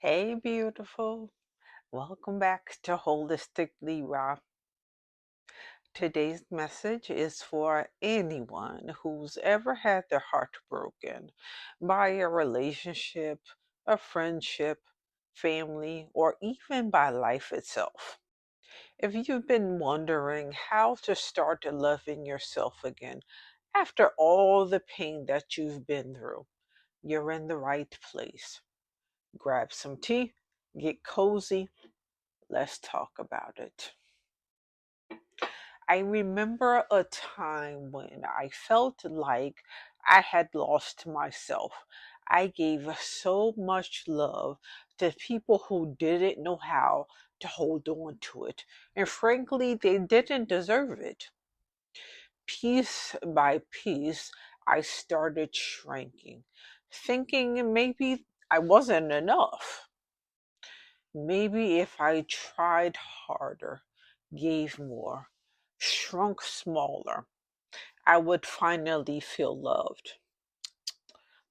Hey, beautiful. Welcome back to Holistically Rob. Today's message is for anyone who's ever had their heart broken by a relationship, a friendship, family, or even by life itself. If you've been wondering how to start loving yourself again after all the pain that you've been through, you're in the right place. Grab some tea, get cozy. Let's talk about it. I remember a time when I felt like I had lost myself. I gave so much love to people who didn't know how to hold on to it. And frankly, they didn't deserve it. Piece by piece, I started shrinking, thinking maybe I wasn't enough. Maybe if I tried harder, gave more, shrunk smaller, I would finally feel loved.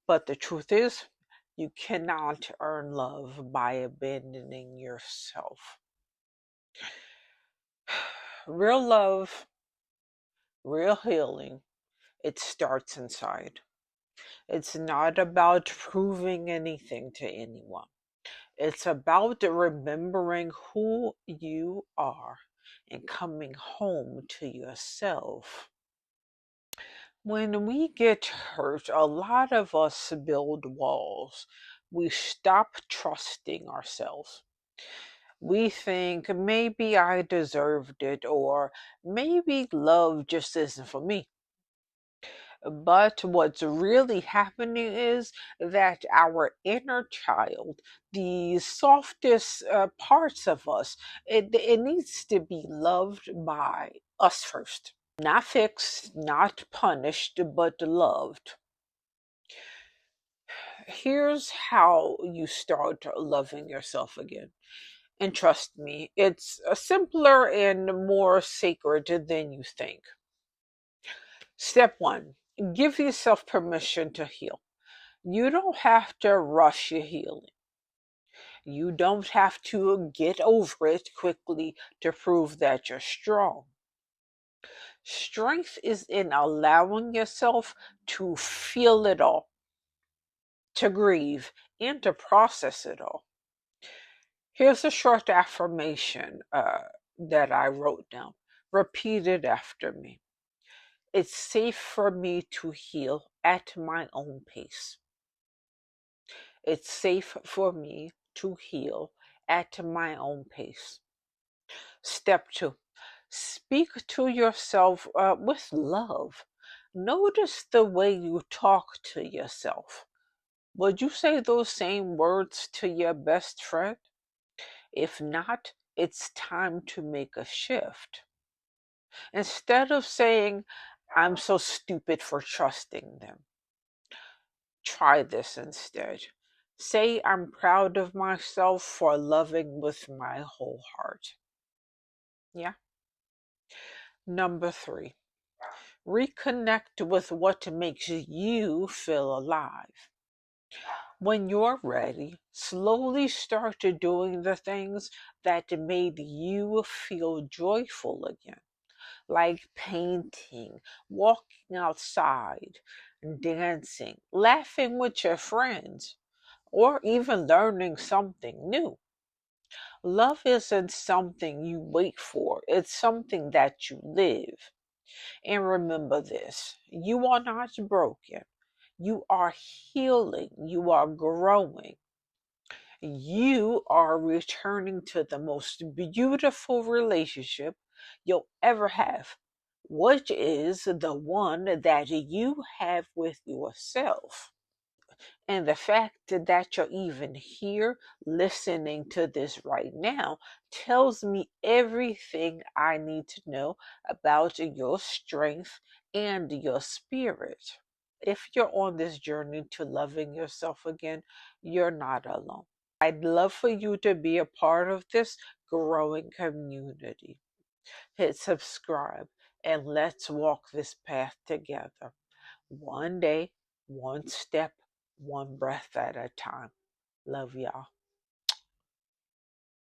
But the truth is, you cannot earn love by abandoning yourself. Real love, real healing, it starts inside. It's not about proving anything to anyone. It's about remembering who you are and coming home to yourself. When we get hurt, a lot of us build walls. We stop trusting ourselves. We think maybe I deserved it, or maybe love just isn't for me. But what's really happening is that our inner child, the softest parts of us, it needs to be loved by us first. Not fixed, not punished, but loved. Here's how you start loving yourself again. And trust me, it's simpler and more sacred than you think. Step one, give yourself permission to heal. You don't have to rush your healing. You don't have to get over it quickly to prove that you're strong. Strength is in allowing yourself to feel it all, to grieve, and to process it all. Here's a short affirmation that I wrote down. Repeat it after me. It's safe for me to heal at my own pace. It's safe for me to heal at my own pace. Step two, speak to yourself with love. Notice the way you talk to yourself. Would you say those same words to your best friend? If not, it's time to make a shift. Instead of saying, I'm so stupid for trusting them, try this instead. Say, I'm proud of myself for loving with my whole heart. Yeah. Number three, reconnect with what makes you feel alive. When you're ready, slowly start doing the things that made you feel joyful again, like painting, walking outside, dancing, laughing with your friends, or even learning something new. Love isn't something you wait for, it's something that you live. And remember this, you are not broken. You are healing. You are growing. You are returning to the most beautiful relationship you'll ever have, which is the one that you have with yourself. And the fact that you're even here listening to this right now tells me everything I need to know about your strength and your spirit. If you're on this journey to loving yourself again, you're not alone. I'd love for you to be a part of this growing community. Hit subscribe and let's walk this path together. One day, one step, one breath at a time. Love y'all.